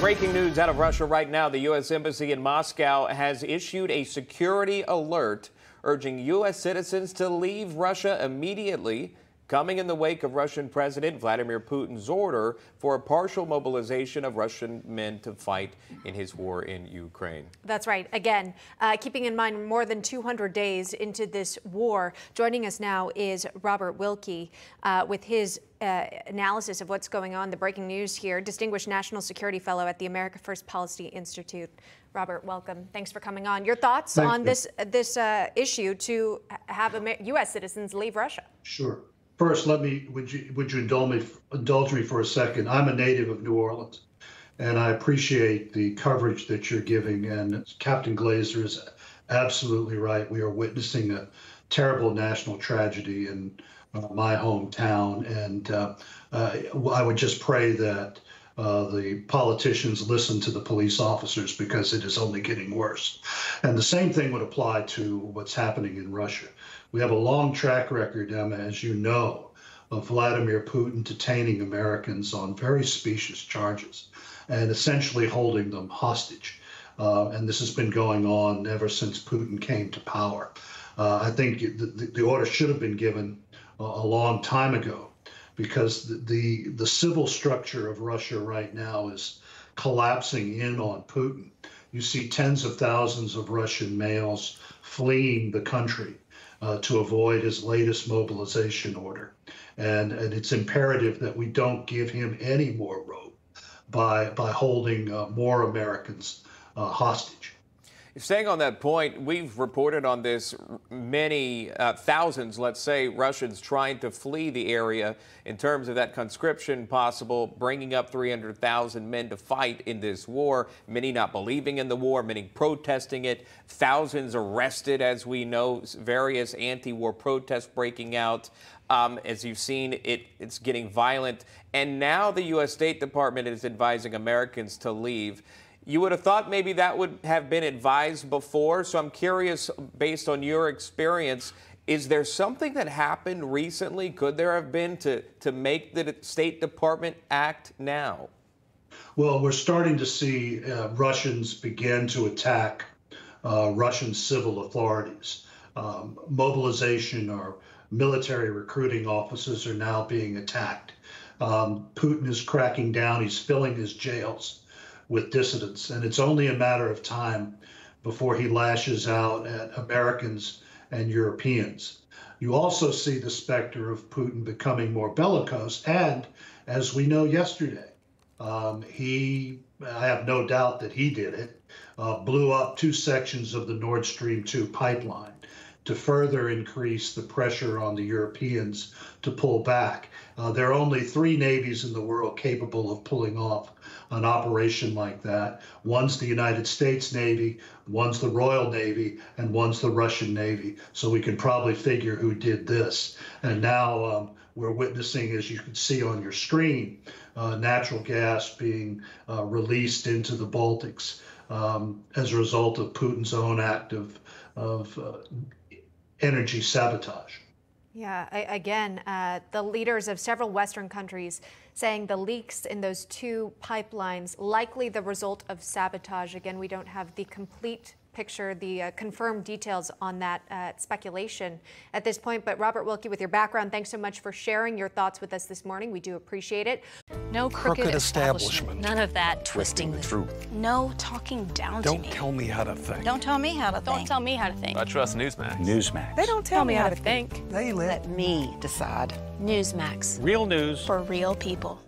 Breaking news out of Russia right now. The U.S. Embassy in Moscow has issued a security alert urging U.S. citizens to leave Russia immediately, coming in the wake of Russian President Vladimir Putin's order for a partial mobilization of Russian men to fight in his war in Ukraine. That's right. Again, keeping in mind more than 200 days into this war. Joining us now is Robert Wilkie with his analysis of what's going on, the breaking news here. Distinguished National Security Fellow at the America First Policy Institute. Robert, welcome. Thanks for coming on. Your thoughts on this issue to have U.S. citizens leave Russia? Sure. First, would you indulge me for a second? I'm a native of New Orleans, and I appreciate the coverage that you're giving. And Captain Glazer is absolutely right. We are witnessing a terrible national tragedy in my hometown, and I would just pray that the politicians listen to the police officers, because it is only getting worse. And the same thing would apply to what's happening in Russia. We have a long track record, Emma, as you know, of Vladimir Putin detaining Americans on very specious charges and essentially holding them hostage. And this has been going on ever since Putin came to power. I think the order should have been given a long time ago, because the civil structure of Russia right now is collapsing in on Putin. You see tens of thousands of Russian males fleeing the country to avoid his latest mobilization order. And it's imperative that we don't give him any more rope by holding more Americans hostage. Staying on that point, we've reported on this, many thousands, let's say, Russians trying to flee the area in terms of that conscription possible, bringing up 300,000 men to fight in this war, many not believing in the war, many protesting it, thousands arrested, as we know, various anti-war protests breaking out. As you've seen, it's getting violent. And now the U.S. State Department is advising Americans to leave. You would have thought maybe that would have been advised before. So I'm curious, based on your experience, is there something that happened recently? Could there have been to make the State Department act now? Well, we're starting to see Russians begin to attack Russian civil authorities. Mobilization or military recruiting offices are now being attacked. Putin is cracking down. He's filling his jails with dissidents, and it's only a matter of time before he lashes out at Americans and Europeans. You also see the specter of Putin becoming more bellicose, and as we know yesterday, I have no doubt that he did it, blew up 2 sections of the Nord Stream 2 pipeline to further increase the pressure on the Europeans to pull back. There are only 3 navies in the world capable of pulling off an operation like that. One's the United States Navy, one's the Royal Navy, and one's the Russian Navy. So we can probably figure who did this. And now we're witnessing, as you can see on your screen, natural gas being released into the Baltics as a result of Putin's own act of energy sabotage. Yeah, again, the leaders of several Western countries saying the leaks in those 2 pipelines likely the result of sabotage. Again, we don't have the complete picture, the confirmed details on that speculation at this point. But Robert Wilkie, with your background, thanks so much for sharing your thoughts with us this morning. We do appreciate it. No crooked establishment. None of that twisting the truth. No talking down to me. Don't tell me how to think. Don't tell me how to think. Don't tell me how to think. I trust Newsmax. Newsmax. They don't tell me how to think. They let me decide. Newsmax. Real news for real people.